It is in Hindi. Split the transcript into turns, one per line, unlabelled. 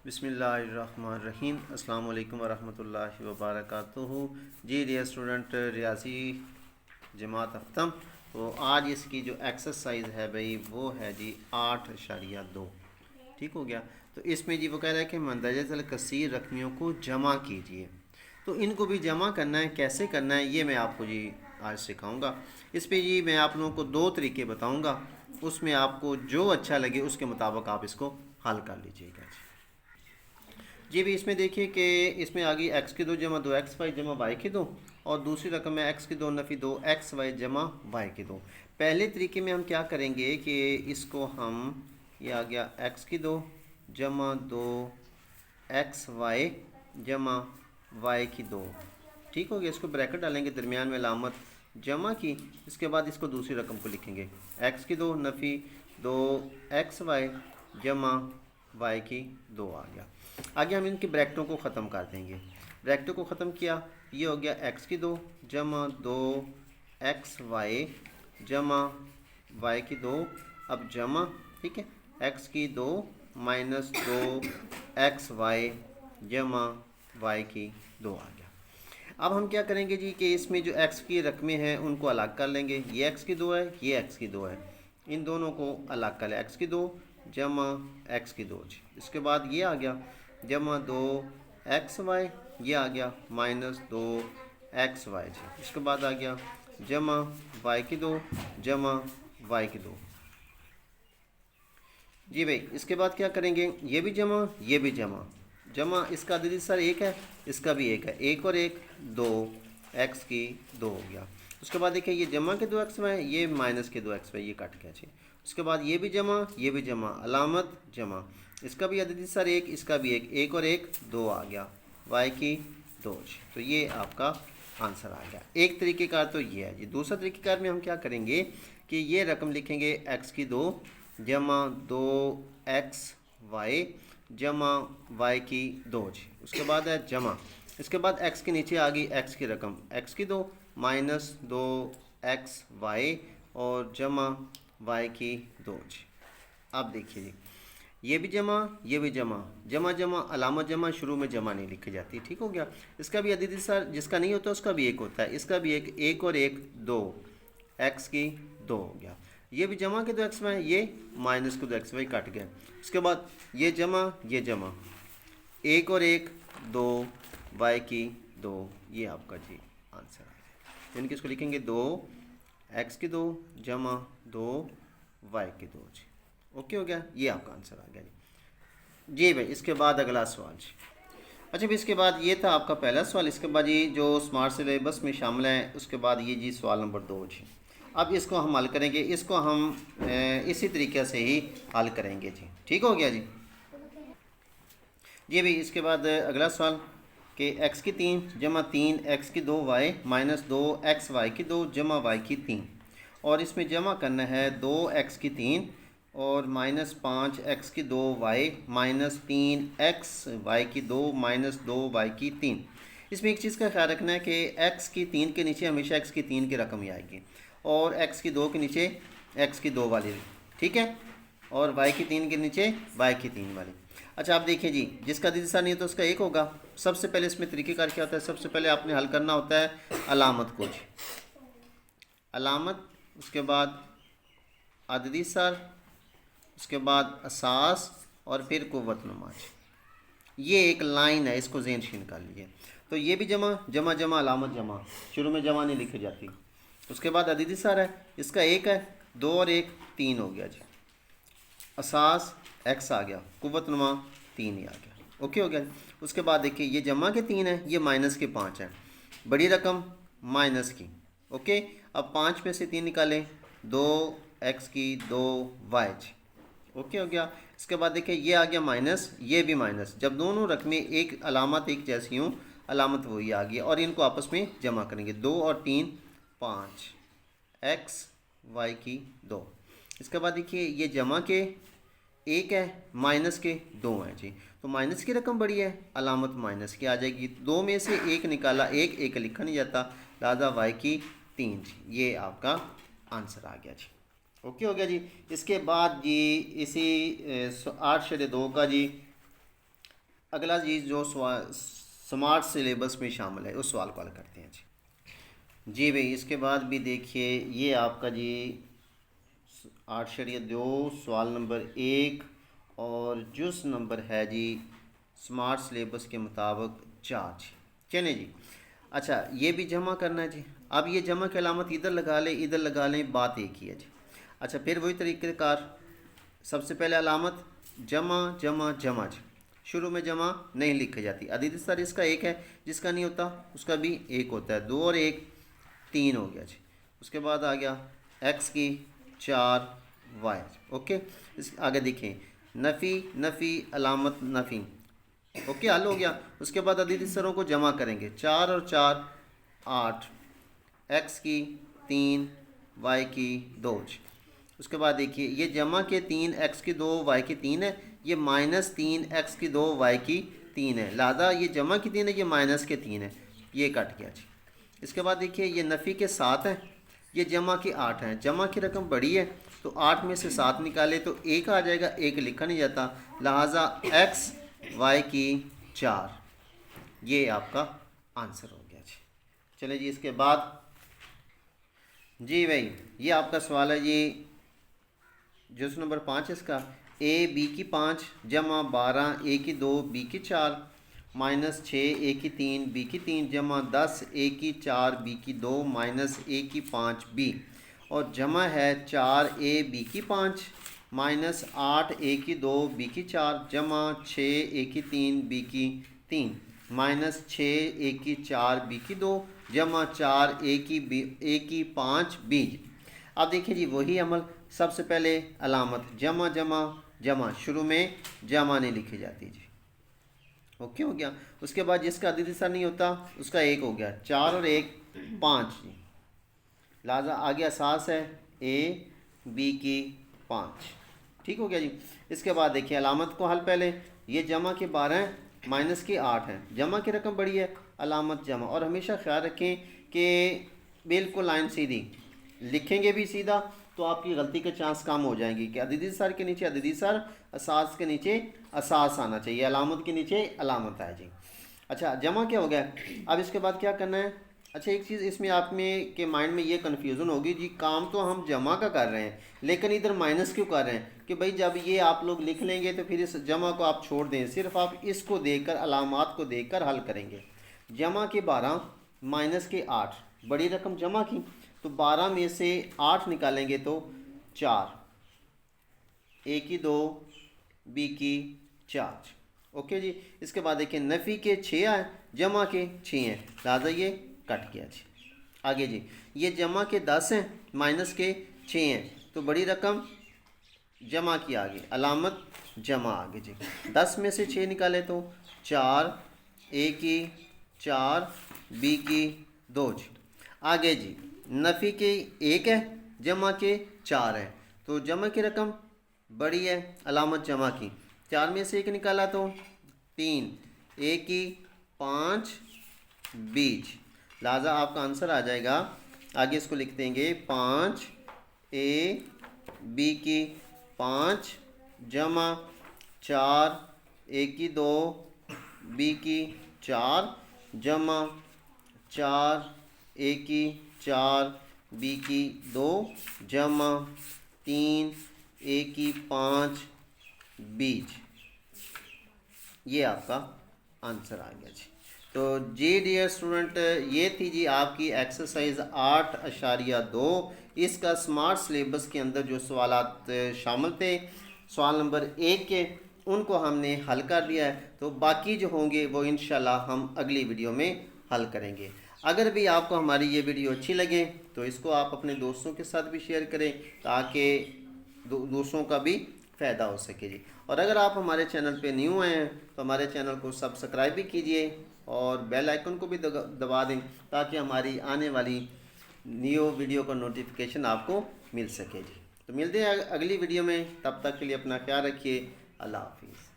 बिस्मिल्लाहिर्रहमानिर्रहीम। अस्सलाम वालेकुम वरहमतुल्लाहि वबरकातुहू। जी डियर स्टूडेंट, रियाजी जमात अफ्तम। तो आज इसकी जो एक्सरसाइज है भाई वो है जी 8.2। ठीक हो गया। तो इसमें जी वो कह रहा है कि मंदरजल कसीर रकमियों को जमा कीजिए। तो इनको भी जमा करना है, कैसे करना है ये मैं आपको जी आज सिखाऊंगा। इस पे जी मैं आप लोगों को दो तरीके बताऊंगा, उसमें आपको जो अच्छा लगे उसके मुताबिक आप इसको हल कर लीजिएगा जी। जी भी इसमें देखिए कि इसमें आ गई एक्स की दो जमा दो एक्स वाई जमा वाई की दो, और दूसरी रकम है एक्स की दो नफ़ी दो एक्स वाई जमा वाई की दो। पहले तरीके में हम क्या करेंगे कि इसको हम, ये आ गया एक्स की दो जमा दो एक्स वाई जमा वाई की दो। ठीक हो गया। इसको ब्रैकेट डालेंगे, दरमियान में लामत जमा की। इसके बाद इसको दूसरी रकम को लिखेंगे एक्स की दो नफ़ी दो एक्स वाई जमा वाई की दो आ गया। आगे हम इनके ब्रैकेटों को ख़त्म कर देंगे। ब्रैकेटों को ख़त्म किया, ये हो गया एक्स की दो जमा दो एक्स वाई जमा वाई की दो। अब जमा, ठीक है, एक्स की दो माइनस दो एक्स वाई जमा वाई की दो आ गया। अब हम क्या करेंगे जी कि इसमें जो एक्स की रकमें हैं उनको अलग कर लेंगे। ये एक्स की दो है, ये एक्स की दो है, इन दोनों को अलग कर लें। एक्स की दो जमा एक्स की दो जी। इसके बाद ये आ गया जमा दो एक्स वाई, ये आ गया माइनस दो एक्स वाई जी। इसके बाद आ गया जमा वाई की दो जमा वाई की दो जी भाई। इसके बाद क्या करेंगे, ये भी जमा ये भी जमा। जमा इसका दीदी सर एक है, इसका भी एक है, एक और एक दो एक्स की दो हो गया। उसके बाद देखिए ये जमा के दो एक्स वाई, ये माइनस के दो एक्स वाई, ये कट गया जी। उसके बाद ये भी जमा ये भी जमा, अलामत जमा। इसका भी दीदी सर एक, इसका भी एक, एक और एक दो आ गया वाई की दो जी। तो ये आपका आंसर आ गया। एक तरीक़ेकार तो ये है जी। दूसरा तरीक़ेकार में हम क्या करेंगे कि ये रकम लिखेंगे एक्स की दो जमा दो एक्स वाई जमा वाई की दो जी। उसके बाद है जमा, इसके बाद एक्स के नीचे आ गई एक्स की रकम एक्स की दो माइनस दो एक्स वाई और जमा वाई की दो जी। अब देखिए जी, ये भी जमा ये भी जमा, जमा जमा अलामत जमा, शुरू में जमा नहीं लिखी जाती। ठीक हो गया। इसका भी अदीदी सर जिसका नहीं होता उसका भी एक होता है, इसका भी एक, एक और एक दो एक्स की दो हो गया। ये भी जमा के दो एक्स वाई, ये माइनस के दो एक्स वाई कट गया। उसके बाद ये जमा, एक और एक दो वाई की दो, ये आपका जी आंसर आ गया। यानी कि इसको लिखेंगे दो एक्स की दो जमा दो वाई की दो जी। ओके हो गया, ये आपका आंसर आ गया जी। जी भाई, इसके बाद अगला सवाल जी। अच्छा भाई, इसके बाद ये था आपका पहला सवाल। इसके बाद ये जो स्मार्ट सिलेबस में शामिल है, उसके बाद ये जी सवाल नंबर दो जी। अब इसको हम हल करेंगे, इसको हम इसी तरीके से ही हल करेंगे जी। ठीक हो गया जी। जी भाई, इसके बाद अगला सवाल कि एक्स की तीन जमा तीन एक्स की दो वाई माइनस दो एक्स वाई की दो जमा वाई की तीन, और इसमें जमा करना है दो एक्स की तीन और माइनस पाँच एक्स की दो वाई माइनस तीन एक्स वाई की दो माइनस दो वाई की तीन। इसमें एक चीज़ का ख्याल रखना है कि एक्स की तीन के नीचे हमेशा एक्स की तीन की रकम ही आएगी, और एक्स की दो के नीचे एक्स की दो वाली, ठीक है, और वाई की तीन के नीचे वाई की तीन वाली। अच्छा आप देखिए जी, जिसका दिशा नहीं है तो उसका एक होगा। सबसे पहले इसमें तरीक़ेकार क्या होता है, सबसे पहले आपने हल करना होता है अलामत को जी, अलामत, उसके बाद अददी सर, उसके बाद असास, और फिर कुव्वत नुमाज। ये एक लाइन है, इसको ज़हन नशीन कर लीजिए। तो ये भी जमा जमा जमा अलामत जमा, शुरू में जमा नहीं लिखी जाती। उसके बाद अददी सर है, इसका एक है, दो और एक तीन हो गया जी। असास एक्स आ गया, कुव्वत नुमा तीन ही आ गया। ओके हो गया। उसके बाद देखिए ये जमा के तीन है, ये माइनस के पाँच है, बड़ी रकम माइनस की। ओके, अब पाँच में से तीन निकालें, दो एक्स की दो वाई। ओके हो गया। इसके बाद देखिए ये आ गया माइनस, ये भी माइनस। जब दोनों रकमें एक अलामत एक जैसी हूँ, अलामत वही आ गई, और इनको आपस में जमा करेंगे, दो और तीन पाँच एक्स वाई की दो। इसके बाद देखिए ये जमा के एक है, माइनस के दो हैं जी। तो माइनस की रकम बड़ी है, अलामत माइनस की आ जाएगी। दो में से एक निकाला, एक एक लिखा नहीं जाता, लिहाजा वाई की तीन जी। ये आपका आंसर आ गया जी। ओके हो गया जी। इसके बाद जी इसी 8/2 का जी अगला चीज़ जो स्मार्ट सिलेबस में शामिल है उस सवाल को हल करते हैं जी भाई। इसके बाद भी देखिए ये आपका जी 8.2 सवाल नंबर 1 और जुज़ नंबर है जी स्मार्ट सिलेबस के मुताबिक 4 जी। चलें जी। अच्छा ये भी जमा करना है जी। अब ये जमा की अलामत इधर लगा लें इधर लगा लें, बात एक ही है जी। अच्छा फिर वही तरीक़ेकार, सबसे पहले अलामत जमा जमा जमा जी। शुरू में जमा नहीं लिखी जाती। अदीद सर इसका एक है, जिसका नहीं होता उसका भी एक होता है। 2 और 1 3 हो गया जी। उसके बाद आ गया x की 4 y। ओके इस आगे देखें नफ़ी नफ़ी अलामत नफ़ी। ओके हल हो गया। उसके बाद अदीद सरों को जमा करेंगे। 4 और 4 8, x की 3 y की 2। उसके बाद देखिए ये जमा के 3 x की 2 y की 3 है, ये -3 x की 2 y की 3 है। लिहाजा ये जमा की 3 है, ये माइनस के 3 है, ये कट गया जी। इसके बाद देखिए ये नफ़ी के 7 है, ये जमा की 8 है। जमा की रकम बड़ी है तो 8 में से 7 निकाले तो 1 आ जाएगा, 1 लिखा नहीं जाता, लिहाजा x y की 4 ये आपका आंसर हो गया जी। चले जी। इसके बाद जी भाई ये आपका सवाल है जी जुज़ नंबर 5 इसका a b की 5 जमा 12 a की 2 b की 4 -6 a की 3 b की 3 जमा 10 a की 4 b की 2 -a की 5 b और जमा है 4 a b की 5 -8 a की 2 b की 4 जमा 6 a की 3 b की 3 -6 a की 4 b की 2 जमा 4 a की 5 b। अब देखिए जी वही अमल, सबसे पहले अलामत जमा जमा जमा, शुरू में जमा नहीं लिखी जाती जी। ओके हो गया। उसके बाद जिसका अदीद हिस्सा नहीं होता उसका 1 हो गया। 4 और 1 5 जी। लिहाजा आगे असास है a b की 5। ठीक हो गया जी। इसके बाद देखिए अलामत को हल, पहले ये जमा के 12 माइनस के 8 हैं, जमा की रकम बड़ी है, अलामत जमा। और हमेशा ख्याल रखें कि बिल्कुल लाइन सीधी लिखेंगे भी सीधा तो आपकी गलती के चांस कम हो जाएंगी कि अदीदी सर के नीचे अदीदी सर, असास के नीचे असास आना चाहिए, अलामत के नीचे अलामत आए जी। अच्छा जमा क्या हो गया। अब इसके बाद क्या करना है। अच्छा एक चीज़ इसमें आप में के माइंड में ये कन्फ्यूज़न होगी जी, काम तो हम जमा का कर रहे हैं लेकिन इधर माइनस क्यों कर रहे हैं, कि भाई जब ये आप लोग लिख लेंगे तो फिर इस जमा को आप छोड़ दें, सिर्फ आप इसको देखकर अलामात को देखकर हल करेंगे। जमा के 12 माइनस के 8, बड़ी रकम जमा की तो 12 में से 8 निकालेंगे तो 4, a की 2 b की 4। ओके जी। इसके बाद देखिए नफ़ी के 6 आए, जमा के 6 हैं, लिहाजा ये कट गया जी। आगे जी ये जमा के 10 हैं माइनस के 6 हैं, तो बड़ी रकम जमा की आगे, अलामत जमा आगे जी। 10 में से 6 निकाले तो 4, a की 4 b की 2 जी। आगे जी नफ़ी के 1 है, जमा के 4 है, तो जमा की रकम बड़ी है, अलामत जमा की। 4 में से 1 निकाला तो 3, a की 5 b, लिहाजा आपका आंसर आ जाएगा, आगे इसको लिख देंगे 5 a b की 5 जमा 4 a की 2 b की 4 जमा 4 a की 4 b की 2 जमा 3 a की 5 b। ये आपका आंसर आ गया जी। तो जी डियर स्टूडेंट ये थी जी आपकी एक्सरसाइज 8.2। इसका स्मार्ट सिलेबस के अंदर जो सवालात शामिल थे सवाल नंबर 1 के, उनको हमने हल कर लिया है। तो बाकी जो होंगे वो इंशाल्लाह हम अगली वीडियो में हल करेंगे। अगर भी आपको हमारी ये वीडियो अच्छी लगे तो इसको आप अपने दोस्तों के साथ भी शेयर करें ताकि दूसरों का भी फ़ायदा हो सके जी। और अगर आप हमारे चैनल पे न्यू आए हैं तो हमारे चैनल को सब्सक्राइब भी कीजिए और बेल आइकन को भी दबा दें ताकि हमारी आने वाली न्यू वीडियो का नोटिफिकेशन आपको मिल सके जी। तो मिलते हैं अगली वीडियो में, तब तक के लिए अपना ख्याल रखिए। अल्लाह हाफिज़।